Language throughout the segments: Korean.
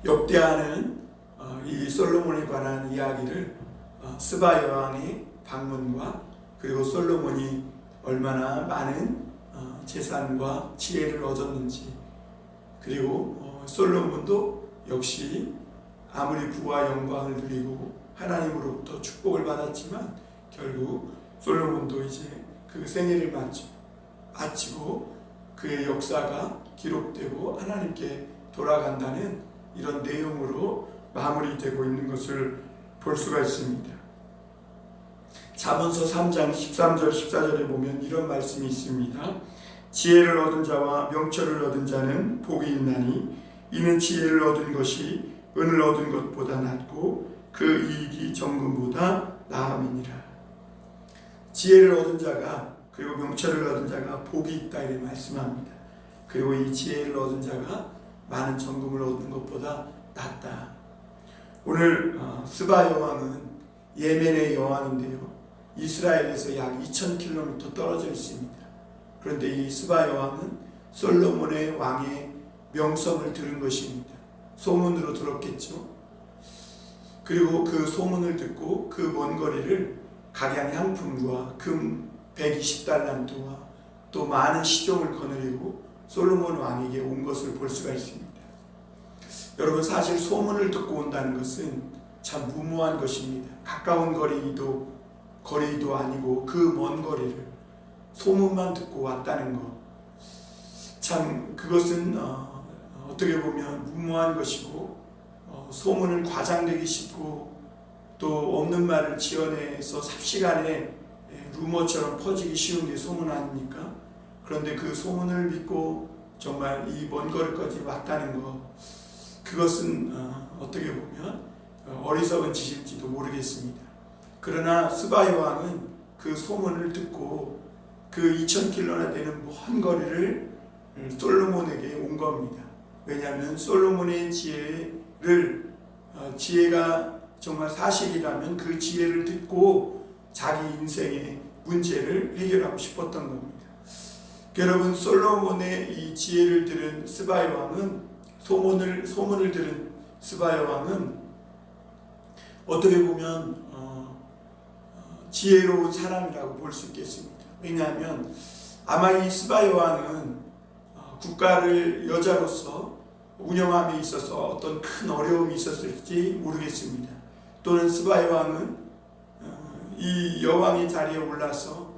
역대하는 이 솔로몬에 관한 이야기를 스바 여왕의 방문과 그리고 솔로몬이 얼마나 많은 재산과 지혜를 얻었는지, 그리고 솔로몬도 역시 아무리 부와 영광을 누리고 하나님으로부터 축복을 받았지만 결국 솔로몬도 이제 그 생애를 마치고 그의 역사가 기록되고 하나님께 돌아간다는 이런 내용으로 마무리되고 있는 것을 볼 수가 있습니다. 잠언서 3장 13절 14절에 보면 이런 말씀이 있습니다. 지혜를 얻은 자와 명철을 얻은 자는 복이 있나니 이는 지혜를 얻은 것이 은을 얻은 것보다 낫고 그 이익이 정금보다 나음이니라. 지혜를 얻은 자가 그리고 명철을 얻은 자가 복이 있다 이렇게 말씀합니다. 그리고 이 지혜를 얻은 자가 많은 정금을 얻는 것보다 낫다. 오늘 스바 여왕은 예멘의 여왕인데요, 이스라엘에서 약 2000km 떨어져 있습니다. 그런데 이 스바 여왕은 솔로몬의 왕의 명성을 들은 것입니다. 소문으로 들었겠죠. 그리고 그 소문을 듣고 그 먼 거리를 각양향품과 금 120달란트와 또 많은 시종을 거느리고 솔로몬 왕에게 온 것을 볼 수가 있습니다. 여러분, 사실 소문을 듣고 온다는 것은 참 무모한 것입니다. 가까운 거리도 아니고 그 먼 거리를 소문만 듣고 왔다는 것, 참 그것은 어떻게 보면 무모한 것이고 소문을 과장되기 쉽고 또 없는 말을 지어내서 삽시간에 루머처럼 퍼지기 쉬운 게 소문 아닙니까? 그런데 그 소문을 믿고 정말 이 먼 거리까지 왔다는 것, 그것은 어떻게 보면 어리석은 짓일지도 모르겠습니다. 그러나 스바 여왕은 그 소문을 듣고 그 2000km나 되는 먼 거리를 솔로몬에게 온 겁니다. 왜냐하면 솔로몬의 지혜가 정말 사실이라면 그 지혜를 듣고 자기 인생의 문제를 해결하고 싶었던 겁니다. 여러분, 솔로몬의 이 지혜를 들은 스바 여왕은 소문을 들은 스바 여왕은 어떻게 보면 지혜로운 사람이라고 볼 수 있겠습니다. 왜냐하면 아마 이 스바 여왕은 국가를 여자로서 운영함에 있어서 어떤 큰 어려움이 있었을지 모르겠습니다. 또는 스바 여왕은 이 여왕의 자리에 올라서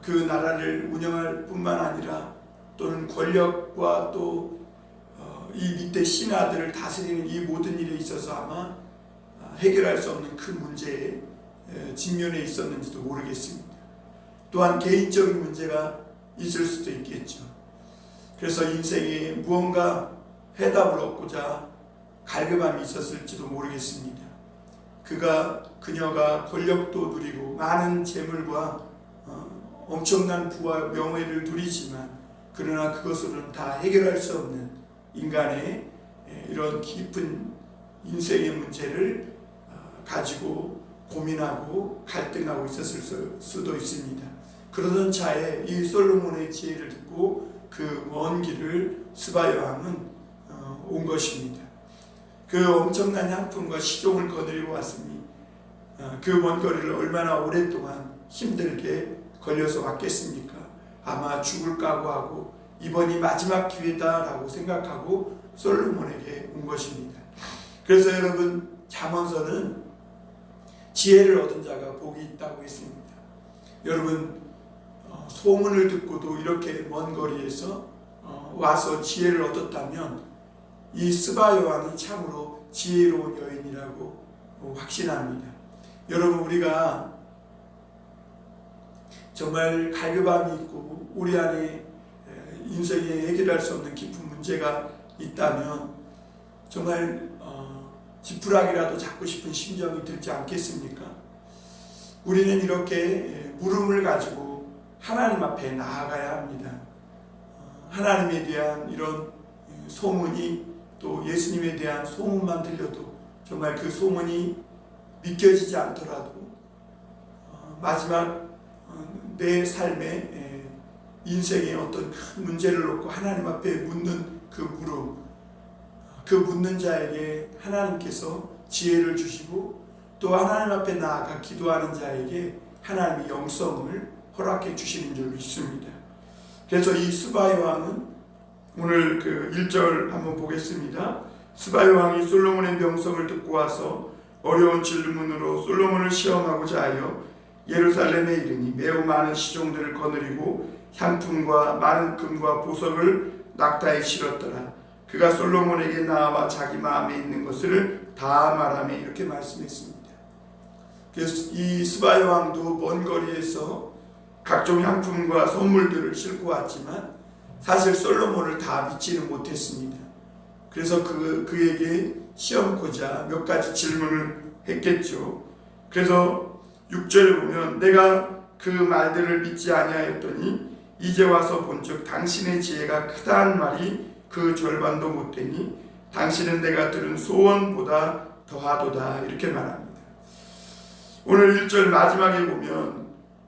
그 나라를 운영할 뿐만 아니라 또는 권력과 또 이 밑에 신하들을 다스리는 이 모든 일에 있어서 아마 해결할 수 없는 큰 문제에 직면해 있었는지도 모르겠습니다. 또한 개인적인 문제가 있을 수도 있겠죠. 그래서 인생에 무언가 해답을 얻고자 갈급함이 있었을지도 모르겠습니다. 그녀가 권력도 누리고 많은 재물과 엄청난 부와 명예를 누리지만 그러나 그것으로는 다 해결할 수 없는 인간의 이런 깊은 인생의 문제를 가지고 고민하고 갈등하고 있었을 수도 있습니다. 그러던 차에 이 솔로몬의 지혜를 듣고 그 먼 길을 스바 여왕은 온 것입니다. 그 엄청난 향품과 시종을 거느리고 왔으니 그 먼 거리를 얼마나 오랫동안 힘들게 걸려서 왔겠습니까? 아마 죽을 각오하고 이번이 마지막 기회다라고 생각하고 솔로몬에게 온 것입니다. 그래서 여러분, 잠언서는 지혜를 얻은 자가 복이 있다고 했습니다. 여러분, 소문을 듣고도 이렇게 먼 거리에서 와서 지혜를 얻었다면 이 스바 여왕이 참으로 지혜로운 여인이라고 확신합니다. 여러분, 우리가 정말 갈급함이 있고 우리 안에 인생에 해결할 수 없는 깊은 문제가 있다면 정말 지푸라기라도 잡고 싶은 심정이 들지 않겠습니까? 우리는 이렇게 물음을 가지고 하나님 앞에 나아가야 합니다. 하나님에 대한 이런 소문이 또 예수님에 대한 소문만 들려도 정말 그 소문이 믿겨지지 않더라도 마지막 내 삶의 인생의 어떤 큰 문제를 놓고 하나님 앞에 묻는 그 물음, 그 묻는 자에게 하나님께서 지혜를 주시고 또 하나님 앞에 나아가 기도하는 자에게 하나님이 영성을 허락해 주시는 줄 믿습니다. 그래서 이 스바의 왕은 오늘 그 1절 한번 보겠습니다. 스바의 왕이 솔로몬의 명성을 듣고 와서 어려운 질문으로 솔로몬을 시험하고자 하여 예루살렘에 이르니 매우 많은 시종들을 거느리고 향품과 많은 금과 보석을 낙타에 실었더라. 그가 솔로몬에게 나와 자기 마음에 있는 것을 다 말하며 이렇게 말씀했습니다. 그래서 이 스바의 왕도 먼 거리에서 각종 향품과 선물들을 싣고 왔지만 사실 솔로몬을 다 믿지는 못했습니다. 그래서 그에게 시험코자 몇 가지 질문을 했겠죠. 그래서 6절에 보면 내가 그 말들을 믿지 아니하였더니 이제 와서 본즉 당신의 지혜가 크다는 말이 그 절반도 못되니 당신은 내가 들은 소원보다 더하도다 이렇게 말합니다. 오늘 1절 마지막에 보면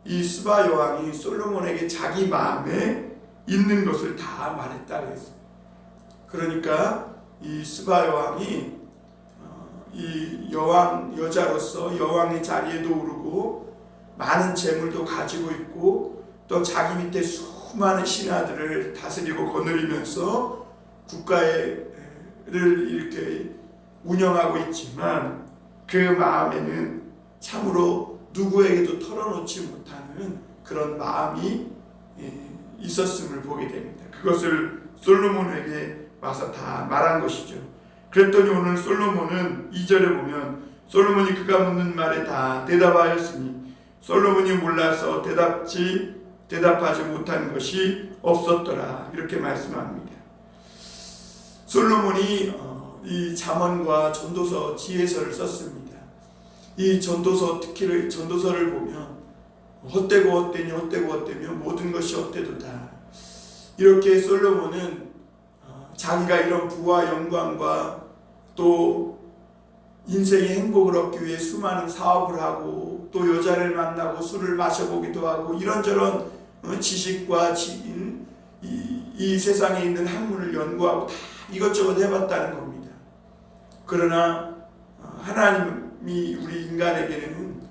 이 스바 여왕이 솔로몬에게 자기 마음에 있는 것을 다 말했다 그랬어요. 그러니까 이 스바 여왕이 이 여자로서 여왕의 자리에도 오르고 많은 재물도 가지고 있고 또 자기 밑에 수많은 신하들을 다스리고 거느리면서 국가를 이렇게 운영하고 있지만 그 마음에는 참으로 누구에게도 털어놓지 못하는 그런 마음이 있었음을 보게 됩니다. 그것을 솔로몬에게 와서 다 말한 것이죠. 그랬더니 오늘 솔로몬은 2절에 보면 솔로몬이 그가 묻는 말에 다 대답하였으니 솔로몬이 몰라서 대답하지 못한 것이 없었더라 이렇게 말씀합니다. 솔로몬이 이 잠언과 전도서 지혜서를 썼습니다. 이 전도서 전도서를 보면 헛되고 헛되니 헛되고 헛되며 모든 것이 헛되도다. 이렇게 솔로몬은 자기가 이런 부와 영광과 또 인생의 행복을 얻기 위해 수많은 사업을 하고 또 여자를 만나고 술을 마셔보기도 하고 이런저런 지식과 이 세상에 있는 학문을 연구하고 다 이것저것 해봤다는 겁니다. 그러나 하나님이 우리 인간에게는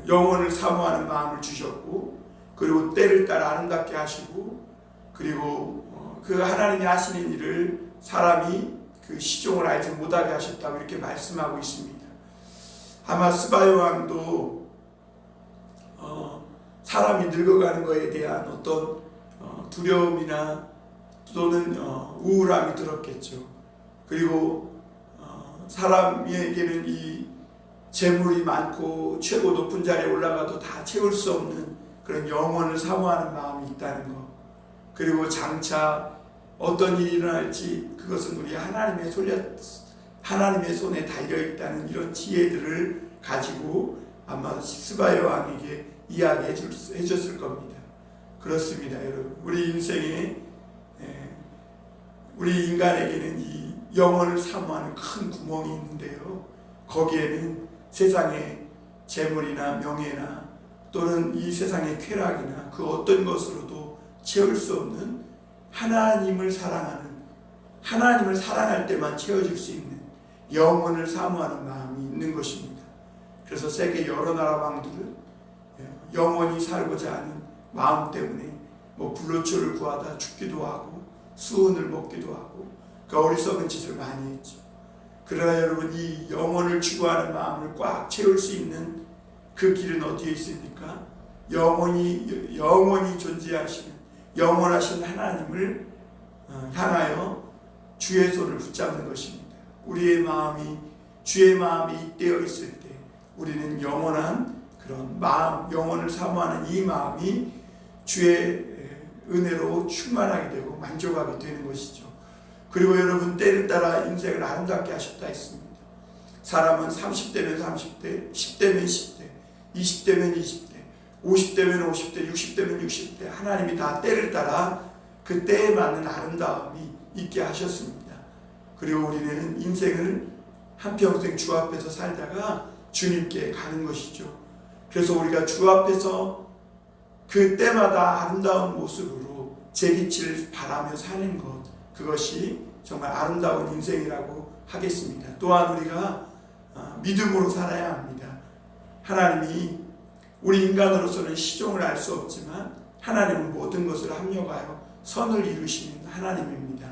영혼을 사모하는 마음을 주셨고 그리고 때를 따라 아름답게 하시고 그리고 그 하나님이 하시는 일을 사람이 그 시종을 알지 못하게 하셨다고 이렇게 말씀하고 있습니다. 아마 스바 여왕도 사람이 늙어가는 것에 대한 어떤 두려움이나 또는 우울함이 들었겠죠. 그리고 사람에게는 이 재물이 많고 최고 높은 자리에 올라가도 다 채울 수 없는 그런 영혼을 사모하는 마음이 있다는 것. 그리고 장차 어떤 일이 일어날지 그것은 우리 하나님의 손에 달려있다는 이런 지혜들을 가지고 아마 스바 여왕에게 이야기해 줬을 겁니다. 그렇습니다, 여러분. 우리 인간에게는 이 영혼을 사모하는 큰 구멍이 있는데요. 거기에는 세상의 재물이나 명예나 또는 이 세상의 쾌락이나 그 어떤 것으로도 채울 수 없는 하나님을 사랑할 때만 채워질 수 있는 영혼을 사모하는 마음이 있는 것입니다. 그래서 세계 여러 나라 왕들은 영원히 살고자 하는 마음 때문에 불로초를 구하다 죽기도 하고 수은을 먹기도 하고 그 어리석은 짓을 많이 했죠. 그러나 여러분 이 영혼을 추구하는 마음을 꽉 채울 수 있는 그 길은 어디에 있습니까? 영원히 존재하시는 영원하신 하나님을 향하여 주의 손을 붙잡는 것입니다. 우리의 마음이 주의 마음이 잇대어 있을 때 우리는 영원한 그런 마음, 영혼을 사모하는 이 마음이 주의 은혜로 충만하게 되고 만족하게 되는 것이죠. 그리고 여러분 때를 따라 인생을 아름답게 하셨다 했습니다. 사람은 30대면 30대, 10대면 10대, 20대면 20대, 50대면 50대, 60대면 60대 하나님이 다 때를 따라 그 때에 맞는 아름다움이 있게 하셨습니다. 그리고 우리는 인생을 한평생 주 앞에서 살다가 주님께 가는 것이죠. 그래서 우리가 주 앞에서 그 때마다 아름다운 모습으로 제 빛을 바라며 사는 것, 그것이 정말 아름다운 인생이라고 하겠습니다. 또한 우리가 믿음으로 살아야 합니다. 하나님이 우리 인간으로서는 시종을 알 수 없지만 하나님은 모든 것을 합력하여 선을 이루시는 하나님입니다.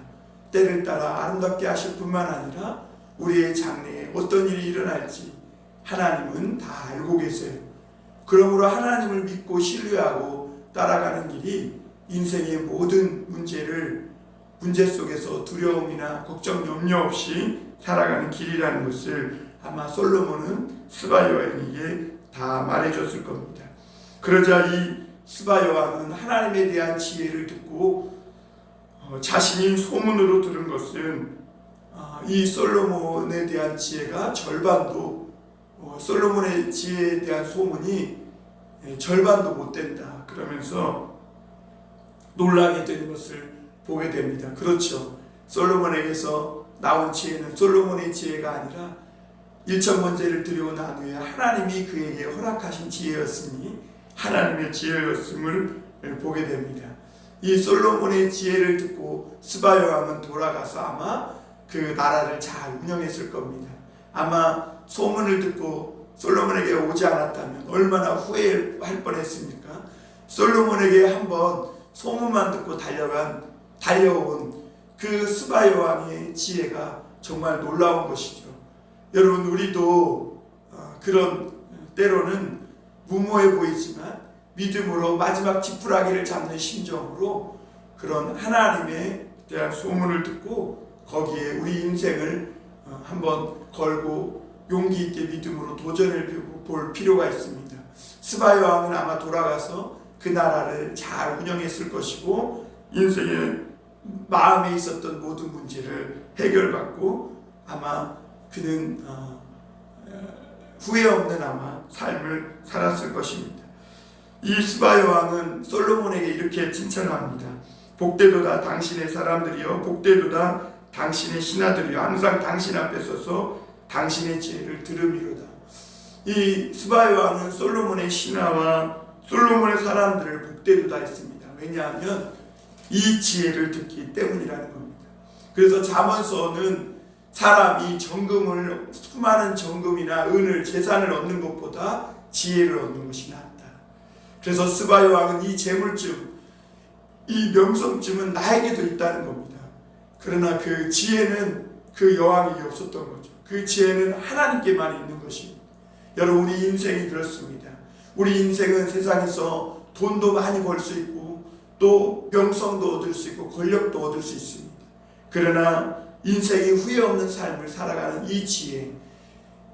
때를 따라 아름답게 하실 뿐만 아니라 우리의 장래에 어떤 일이 일어날지 하나님은 다 알고 계세요. 그러므로 하나님을 믿고 신뢰하고 따라가는 길이 인생의 모든 문제 속에서 두려움이나 걱정, 염려 없이 살아가는 길이라는 것을 아마 솔로몬은 스바 여왕에게 다 말해줬을 겁니다. 그러자 이 스바 여왕은 하나님에 대한 지혜를 듣고 자신이 소문으로 들은 것은 이 솔로몬에 대한 지혜가 절반도 솔로몬의 지혜에 대한 소문이 절반도 못 된다. 그러면서 놀라게 되는 것을 보게 됩니다. 그렇죠. 솔로몬에게서 나온 지혜는 솔로몬의 지혜가 아니라 1,000번제를 드리고 난 후에 하나님이 그에게 허락하신 지혜였으니 하나님의 지혜였음을 보게 됩니다. 이 솔로몬의 지혜를 듣고 스바 여왕은 돌아가서 아마 그 나라를 잘 운영했을 겁니다. 아마 소문을 듣고 솔로몬에게 오지 않았다면 얼마나 후회할 뻔했습니까? 솔로몬에게 한번 소문만 듣고 달려온 그 스바 여왕의 지혜가 정말 놀라운 것이죠. 여러분, 우리도 그런 때로는 무모해 보이지만 믿음으로 마지막 지푸라기를 잡는 심정으로 그런 하나님에 대한 소문을 듣고 거기에 우리 인생을 한번 걸고 용기 있게 믿음으로 도전해 볼 필요가 있습니다. 스바 여왕은 아마 돌아가서 그 나라를 잘 운영했을 것이고 인생의 마음에 있었던 모든 문제를 해결받고 아마 그는 후회 없는 아마 삶을 살았을 것입니다. 이 스바 여왕은 솔로몬에게 이렇게 칭찬합니다. 복되도다 당신의 사람들이여, 복되도다 당신의 신하들이여, 항상 당신 앞에 서서 당신의 지혜를 들음이로다. 이 스바 여왕은 솔로몬의 신하와 솔로몬의 사람들을 복되도다 했습니다. 왜냐하면 이 지혜를 듣기 때문이라는 겁니다. 그래서 잠언서는 사람이 수많은 정금이나 은을, 재산을 얻는 것보다 지혜를 얻는 것이 낫다. 그래서 스바 여왕은 이 재물쯤, 이 명성쯤은 나에게도 있다는 겁니다. 그러나 그 지혜는 그 여왕에게 없었던 거죠. 그 지혜는 하나님께만 있는 것입니다. 여러분, 우리 인생이 그렇습니다. 우리 인생은 세상에서 돈도 많이 벌 수 있고 또 명성도 얻을 수 있고 권력도 얻을 수 있습니다. 그러나 인생이 후회 없는 삶을 살아가는 이 지혜,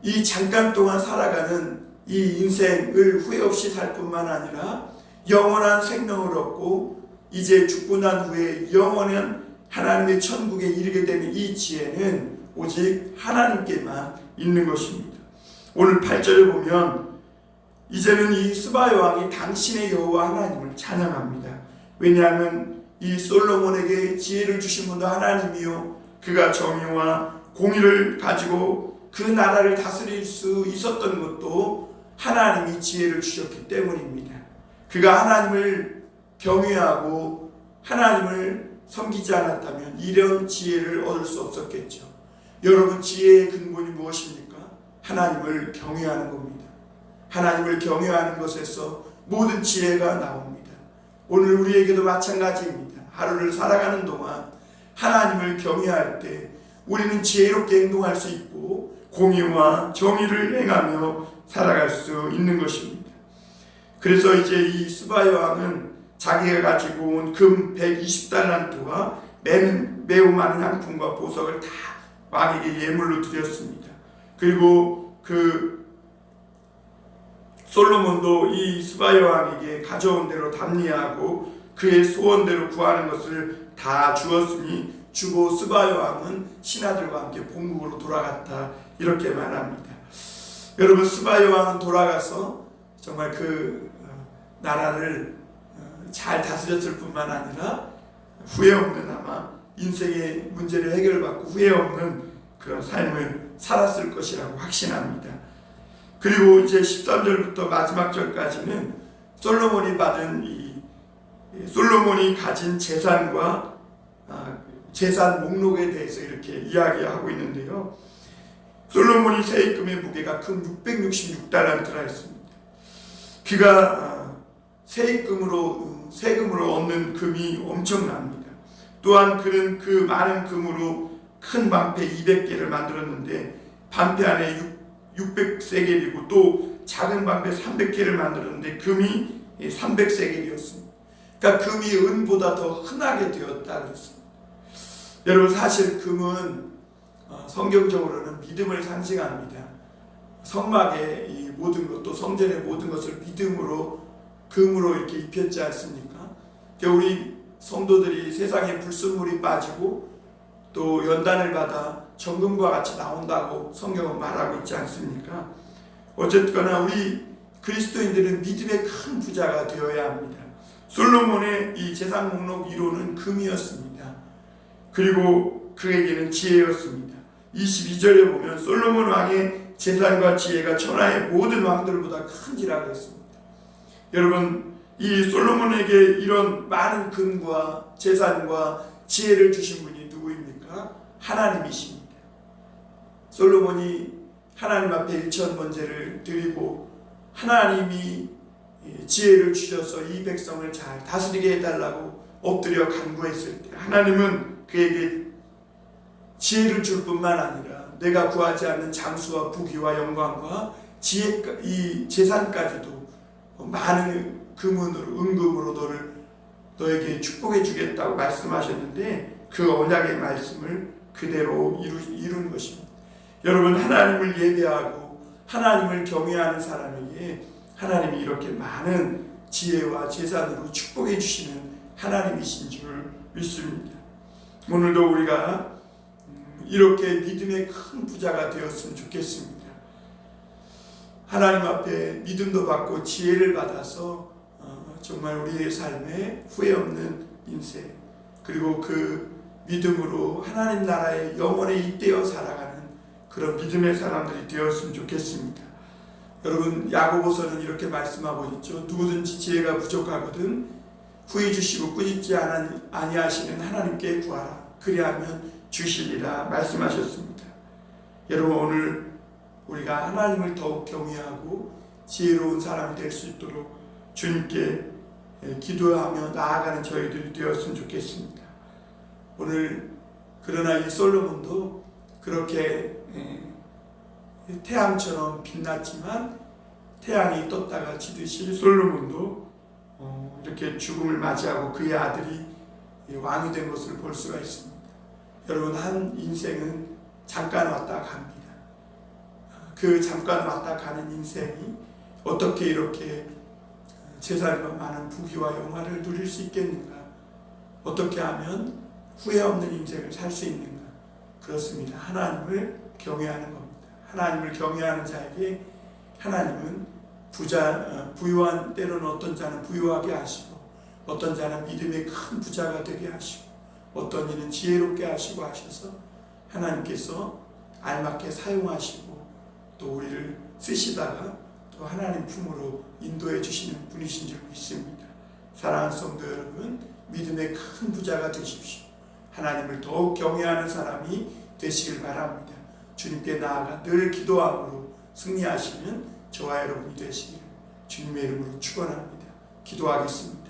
이 잠깐 동안 살아가는 이 인생을 후회 없이 살 뿐만 아니라 영원한 생명을 얻고 이제 죽고 난 후에 영원한 하나님의 천국에 이르게 되는 이 지혜는 오직 하나님께만 있는 것입니다. 오늘 8절에 보면 이제는 이 스바 여왕이 당신의 여호와 하나님을 찬양합니다. 왜냐하면 이 솔로몬에게 지혜를 주신 분도 하나님이요, 그가 정의와 공의를 가지고 그 나라를 다스릴 수 있었던 것도 하나님이 지혜를 주셨기 때문입니다. 그가 하나님을 경외하고 하나님을 섬기지 않았다면 이런 지혜를 얻을 수 없었겠죠. 여러분, 지혜의 근본이 무엇입니까? 하나님을 경외하는 겁니다. 하나님을 경외하는 것에서 모든 지혜가 나옵니다. 오늘 우리에게도 마찬가지입니다. 하루를 살아가는 동안 하나님을 경외할 때 우리는 지혜롭게 행동할 수 있고 공의와 정의를 행하며 살아갈 수 있는 것입니다. 그래서 이제 이 스바 여왕은 자기가 가지고 온 금 120달란트와 매우 많은 향품과 보석을 다 왕에게 예물로 드렸습니다. 그리고 그 솔로몬도 이 스바 여왕에게 가져온 대로 답례하고 그의 소원대로 구하는 것을 다 주었으니 주고 스바 여왕은 신하들과 함께 본국으로 돌아갔다, 이렇게 말합니다. 여러분, 스바 여왕은 돌아가서 정말 그 나라를 잘 다스렸을 뿐만 아니라 후회 없는 아마 인생의 문제를 해결받고 후회 없는 그런 삶을 살았을 것이라고 확신합니다. 그리고 이제 13절부터 마지막 절까지는 솔로몬이 가진 재산과 재산 목록에 대해서 이렇게 이야기하고 있는데요. 솔로몬이 세입금의 무게가 금 666달란트라 했습니다. 그가 세금으로 얻는 금이 엄청납니다. 또한 그는 그 많은 금으로 큰 방패 200개를 만들었는데 방패 안에 600세겔이고 또 작은 방패 300개를 만들었는데 금이 300세겔이었습니다. 그러니까 금이 은보다 더 흔하게 되었다 그랬습니다. 여러분, 사실 금은 성경적으로는 믿음을 상징합니다. 성막의 이 모든 것, 또 성전의 모든 것을 믿음으로 금으로 이렇게 입혔지 않습니까? 우리 성도들이 세상에 불순물이 빠지고 또 연단을 받아 정금과 같이 나온다고 성경은 말하고 있지 않습니까? 어쨌거나 우리 그리스도인들은 믿음의 큰 부자가 되어야 합니다. 솔로몬의 이 재산 목록 1호는 금이었습니다. 그리고 그에게는 지혜였습니다. 22절에 보면 솔로몬 왕의 재산과 지혜가 천하의 모든 왕들보다 큰지라고 했습니다. 여러분, 이 솔로몬에게 이런 많은 금과 재산과 지혜를 주신 분이 누구입니까? 하나님이십니다. 솔로몬이 하나님 앞에 일천번제를 드리고 하나님이 지혜를 주셔서 이 백성을 잘 다스리게 해달라고 엎드려 간구했을 때 하나님은 그에게 지혜를 줄 뿐만 아니라 내가 구하지 않는 장수와 부귀와 영광과 지혜, 이 재산까지도 많은 금은으로, 은금으로 너에게 축복해 주겠다고 말씀하셨는데 그 언약의 말씀을 그대로 이룬 것입니다. 여러분, 하나님을 예배하고 하나님을 경외하는 사람에게 하나님이 이렇게 많은 지혜와 재산으로 축복해 주시는 하나님이신 줄 믿습니다. 오늘도 우리가 이렇게 믿음의 큰 부자가 되었으면 좋겠습니다. 하나님 앞에 믿음도 받고 지혜를 받아서 정말 우리의 삶에 후회 없는 인생, 그리고 그 믿음으로 하나님 나라의 영원에 잇대어 살아가는 그런 믿음의 사람들이 되었으면 좋겠습니다. 여러분, 야고보서는 이렇게 말씀하고 있죠. 누구든지 지혜가 부족하거든 후히 주시고 꾸짖지 아니하시는 하나님께 구하라. 그리하면 주시리라 말씀하셨습니다. 여러분, 오늘 우리가 하나님을 더욱 경외하고 지혜로운 사람이 될 수 있도록 주님께 기도하며 나아가는 저희들이 되었으면 좋겠습니다. 오늘 그러나 이 솔로몬도 그렇게 태양처럼 빛났지만 태양이 떴다가 지듯이 솔로몬도 이렇게 죽음을 맞이하고 그의 아들이 왕이 된 것을 볼 수가 있습니다. 여러분, 한 인생은 잠깐 왔다 갑니다. 그 잠깐 왔다 가는 인생이 어떻게 이렇게 재산과 많은 부귀와 영화를 누릴 수 있겠는가? 어떻게 하면 후회 없는 인생을 살 수 있는가? 그렇습니다. 하나님을 경외하는 겁니다. 하나님을 경외하는 자에게 하나님은 부유한, 때로는 어떤 자는 부유하게 하시고 어떤 자는 믿음의 큰 부자가 되게 하시고 어떤 이는 지혜롭게 하시고 하셔서 하나님께서 알맞게 사용하시고 또 우리를 쓰시다가 또 하나님 품으로 인도해 주시는 분이신 줄 믿습니다. 사랑하는 성도 여러분, 믿음의 큰 부자가 되십시오. 하나님을 더욱 경외하는 사람이 되시길 바랍니다. 주님께 나아가 늘 기도함으로 승리하시는 저와 여러분이 되시기를 주님의 이름으로 축원합니다. 기도하겠습니다.